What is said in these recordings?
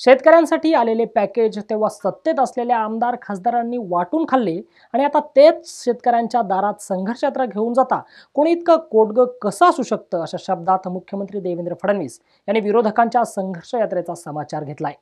शेतकऱ्यांसाठी आलेले पॅकेज तेव्हा सत्तेत असलेल्या आमदार खासदारांनी वाटून खाल्ले आणि आता तेच शेतकऱ्यांच्या दारात संघर्ष यात्रा घेऊन जाता कोणी इतकं कोडगं कसं असू शकतं, अशा शब्दात मुख्यमंत्री देवेंद्र फडणवीस यांनी विरोधकांच्या संघर्ष यात्रेचा समाचार घेतलाय।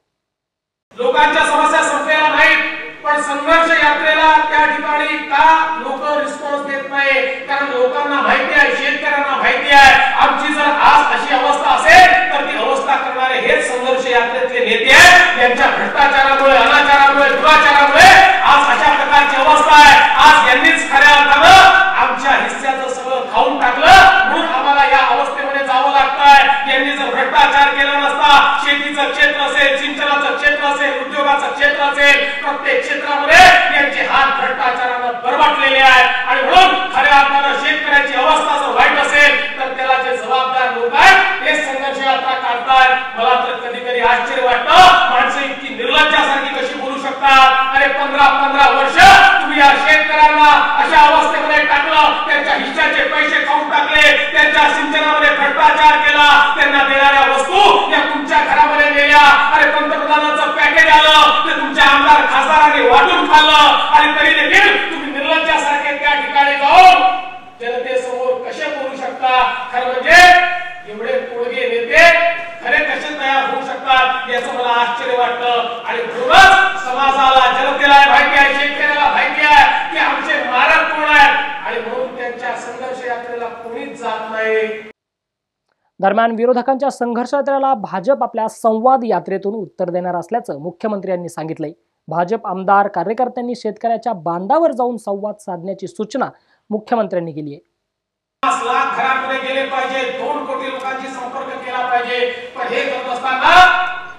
लोकांच्या समस्या संपलेल्या नाहीत, पण संघर्ष यात्रेला त्या ठिकाणी का लोक रिस्पॉन्स देत नाही? कारण लोकांना माहिती आहे, शेतकऱ्यांना माहिती आहे, आमची जर आज अशी अवस्था असेल तर ती अवस्था करणारे हेच संघर्ष यात्रेतले नेते आहेत। यांच्या भ्रष्टाचारामुळे, अनाचारामुळे, दुराचारामुळे आज अशा प्रकारची अवस्था आहे। आज यांनीच खऱ्या अर्थानं आमच्या हिस्स्याचं सगळं खाऊन टाकलं, म्हणून आम्हाला या अवस्थेमध्ये जावं लागतंय। यांनी जर भ्रष्टाचार केला नसता, शेतीचं क्षेत्र असेल, सिंचनाचं क्षेत्र असेल, उद्योगाचं क्षेत्र असेल, प्रत्येक क्षेत्रामध्ये यांचे हात भ्रष्टाचारानं बरबाटलेले आहेत। आणि म्हणून खऱ्या अर्थानं शेतकऱ्याची अवस्था जर वाईट असेल तर त्याला जे जबाबदार लोक आहेत ते संघर्ष यात्रा काढतात। मला तर कधी कधी आश्चर्य वाटतं, माणसं इतकी निर्लज्जासारखी कशी बोलू शकतात? अरे 15 वर्ष तुम्ही या शेतकऱ्यांना अशा अवस्थेमध्ये टाकलं, त्यांच्या हिश्श्याचे पैसे खाऊन टाकले, त्यांच्या सिंचनामध्ये भ्रष्टाचार केला, त्यांना देणाऱ्या वस्तू या तुमच्या घरामध्ये नेल्या। अरे पंतप्रधानांचं पॅकेज आलं ते तुमच्या आमदार खासदारांनी वाटून खाल्लं, आणि तरी देखील तुम्ही निर्लज्जासारखे त्या ठिकाणी जाऊन जनतेसमोर कसे बोलू शकता? खरं म्हणजे एवढे कोळगे नेते खरे कसे तयार होऊ शकतात याचं मला आश्चर्य वाटतं। आणि म्हणूनच समाजाला, जनतेला माहिती आहे, शेतकऱ्याला माहिती आहे की आमचे मारक कोण आहेत, आणि म्हणून त्यांच्या संघर्ष यात्रेला कोणीच जात नाही। दरम्यान विरोधकांच्या संघर्ष यात्रेला भाजप आपल्या संवाद यात्रेतून उत्तर देणार असल्याचं मुख्यमंत्र्यांनी सांगितलंय। भाजप आमदार कार्यकर्त्यांनी शेतकऱ्याच्या बांधावर जाऊन संवाद साधण्याची सूचना मुख्यमंत्र्यांनी केली आहे। 5 लाख घरांमध्ये गेले पाहिजे, 2 कोटी लोकांशी संपर्क केला पाहिजे, पण हे करत असताना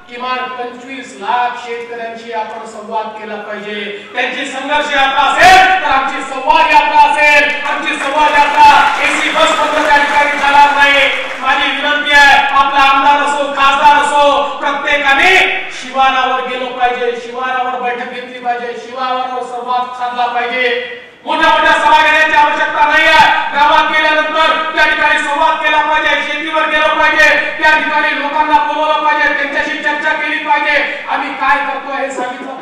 किमान 25 लाख शेतकऱ्यांशी आपण संवाद केला पाहिजे। त्यांची संघर्ष यात्रा असेल तर आमची संवाद यात्रा असेल। आमची संवाद यात्रा एसी बस बंद त्या ठिकाणी जाणार नाही। माझी विनंती आहे, आपला आमदार असो, खासदार असो, प्रत्येकाने शिवारावर गेलो पाहिजे, शिवारावर बैठक घेतली पाहिजे, शिवारावर संवाद साधला पाहिजे। मोठ्या सभा घेण्याची आवश्यकता नाही आहे। गावात गेल्यानंतर त्या ठिकाणी संवाद केला पाहिजे, शेतीवर गेलो पाहिजे, त्या ठिकाणी लोकांना बोलवलं पाहिजे, त्यांच्याशी चर्चा केली पाहिजे, आम्ही काय करतोय हे सांगितलं